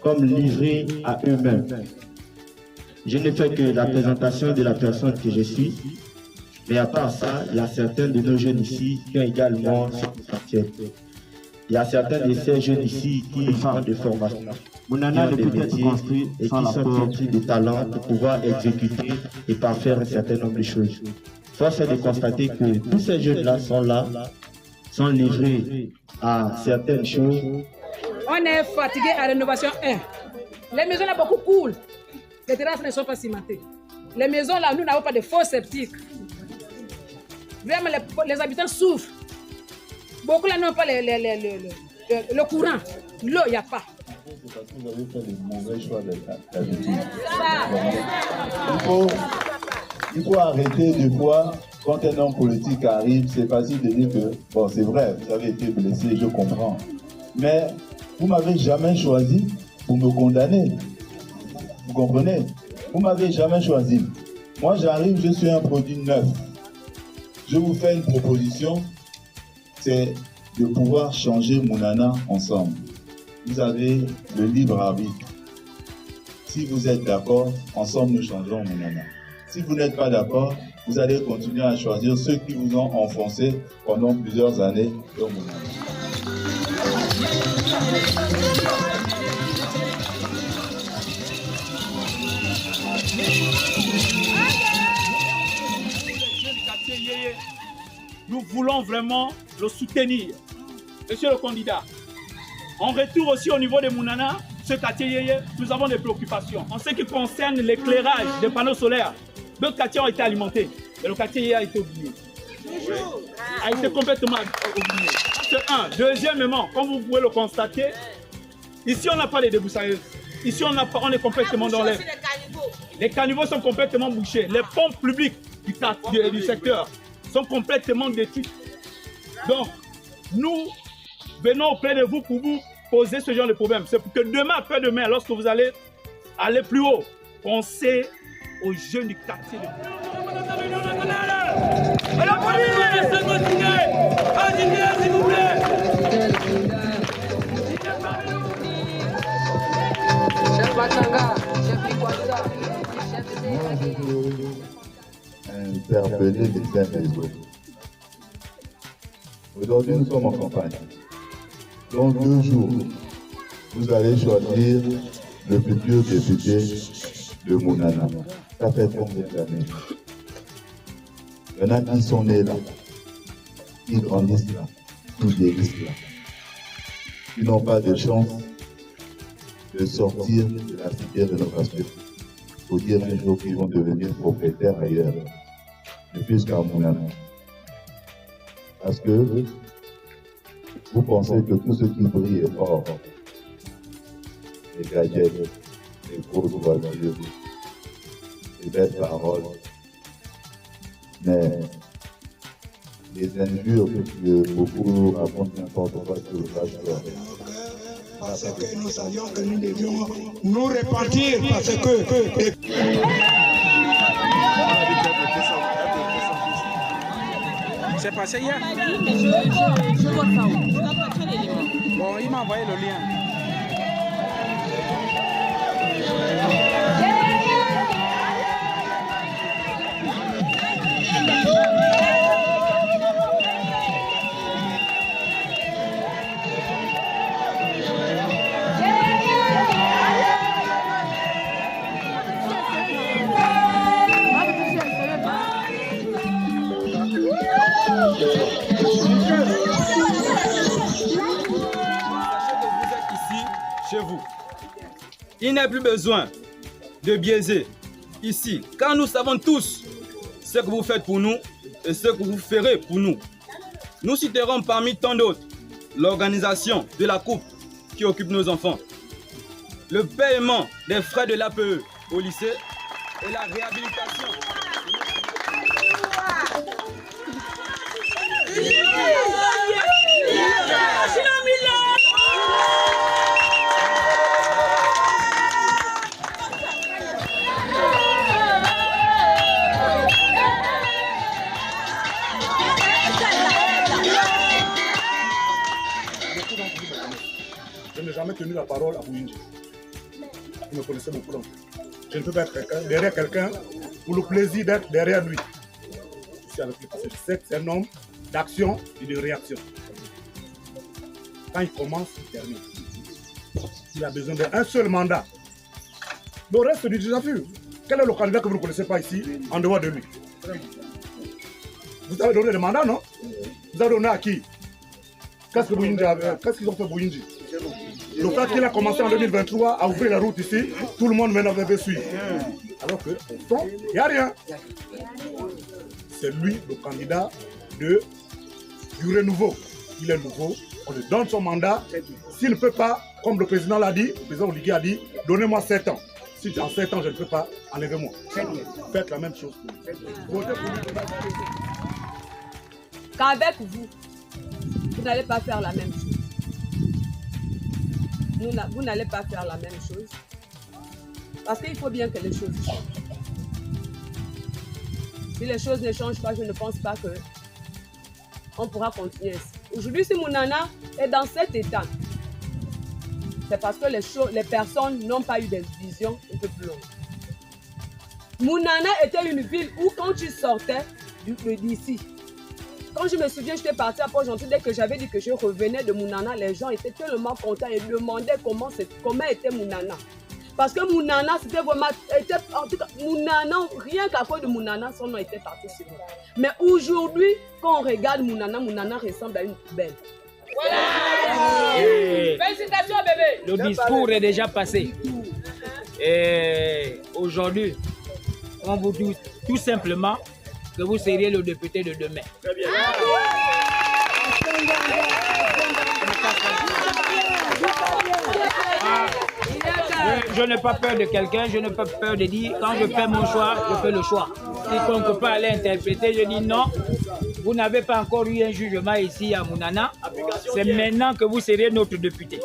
Comme livrés à eux-mêmes. Je ne fais que la présentation de la personne que je suis, mais à part ça, il y a certains de nos jeunes ici qui ont également ce potentiel. Il y a certains de ces jeunes ici qui font des formations, Mounana qui ont des métiers et qui sont petits de talent pour pouvoir exécuter et parfaire un certain nombre de choses. Force est de constater que tous ces jeunes-là, sont livrés à certaines choses. On est fatigué à rénovation 1. Les maisons là beaucoup coulent. Les terrasses ne sont pas cimentées. Les maisons là, nous n'avons pas de faux septiques. Vraiment, les habitants souffrent. Beaucoup là n'ont pas le courant. L'eau, il n'y a pas. Vous avez fait le mauvais choix d'habitude. Il faut arrêter de fois, quand un homme politique arrive, c'est facile de dire que, bon, c'est vrai, vous avez été blessé, je comprends. Mais vous ne m'avez jamais choisi pour me condamner. Vous comprenez? Vous ne m'avez jamais choisi. Moi, j'arrive, je suis un produit neuf. Je vous fais une proposition, c'est de pouvoir changer Mounana ensemble. Vous avez le libre arbitre. Si vous êtes d'accord, ensemble nous changeons Mounana. Si vous n'êtes pas d'accord, vous allez continuer à choisir ceux qui vous ont enfoncé pendant plusieurs années dans Mounana. Nous voulons vraiment le soutenir, monsieur le candidat. En retour aussi au niveau de Mounana, ce quartier Yéyé, nous avons des préoccupations. En ce qui concerne l'éclairage des panneaux solaires, d'autres quartiers ont été alimentés, mais le quartier Yéyé a été oublié. A été complètement oublié. C'est un. Deuxièmement, comme vous pouvez le constater, ici on n'a pas de débroussailleuses. Ici on est complètement dans l'air. Les caniveaux sont complètement bouchés. Les pompes publiques du secteur sont complètement détruites. Donc, nous venons auprès de vous pour vous poser ce genre de problème. C'est pour que demain, après-demain, lorsque vous allez aller plus haut, pensez aux jeunes du quartier. La police, s'il vous plaît. Interpeller les uns et les autres. Aujourd'hui, nous sommes en campagne. Dans 2 jours, vous allez choisir le futur député de Mounana. Ça fait combien d'années? Il y en a qui sont nés là, qui grandissent là, qui guérissent là, qui n'ont pas de chance de sortir de la cité de rénovation pour dire un jour qu'ils vont devenir propriétaires ailleurs, et jusqu'à Mounana. Parce que vous pensez que tout ce qui brille est or, les gadgets, les grosses voitures, les belles paroles, mais les injures que beaucoup racontent n'importe quoi sur le page. Parce que nous savions que nous devions nous repentir parce que... C'est passé hier. Je vois ça. Bon, il m'a envoyé le lien. Il n'est plus besoin de biaiser ici, car nous savons tous ce que vous faites pour nous et ce que vous ferez pour nous. Nous citerons parmi tant d'autres l'organisation de la coupe qui occupe nos enfants, le paiement des frais de l'APE au lycée et la réhabilitation. Je n'ai jamais tenu la parole à Bouyinji. Vous me connaissez beaucoup d'entre vous. Je ne peux pas être derrière quelqu'un pour le plaisir d'être derrière lui. Je suis avec lui parce que je sais que c'est un homme d'action et de réaction. Quand il commence, il termine. Il a besoin d'un seul mandat. Le reste, c'est du déjà vu. Quel est le candidat que vous ne connaissez pas ici, en dehors de lui? Vous avez donné le mandat, non? Vous avez donné à qui? Qu'est-ce qu'ils ont fait Bouyinji? Le fait qu'il a commencé en 2023 à ouvrir la route ici, tout le monde maintenant veut suivre. Alors qu'au fond, il n'y a rien. C'est lui le candidat du renouveau. Il est nouveau, on lui donne son mandat. S'il ne peut pas, comme le président l'a dit, le président Oligui a dit, donnez-moi 7 ans. Si dans 7 ans je ne peux pas, enlevez-moi. Faites la même chose. Votez pour lui. Qu'avec vous, vous n'allez pas faire la même chose. Vous n'allez pas faire la même chose. Parce qu'il faut bien que les choses changent. Si les choses ne changent pas, je ne pense pas qu'on pourra continuer ainsi. Aujourd'hui, si Mounana est dans cet état, c'est parce que les personnes n'ont pas eu des visions un peu plus longues. Mounana était une ville où quand tu sortais d'ici, quand je me souviens, j'étais partie à Port-Gentil, dès que j'avais dit que je revenais de Mounana, les gens étaient tellement contents et demandaient comment était Mounana. Parce que Mounana, c'était vraiment... en tout cas, Mounana, rien qu'à cause de Mounana, son nom était parti sur nous. Mais aujourd'hui, quand on regarde Mounana, Mounana ressemble à une poubelle. Félicitations, bébé. Le discours est déjà passé. Et aujourd'hui, on vous dit tout simplement que vous seriez le député de demain. Très bien. Je n'ai pas peur de quelqu'un, je n'ai pas peur de dire, quand je fais mon choix, je fais le choix. Quiconque peut aller interpréter, je dis non, vous n'avez pas encore eu un jugement ici à Mounana, c'est maintenant que vous serez notre député.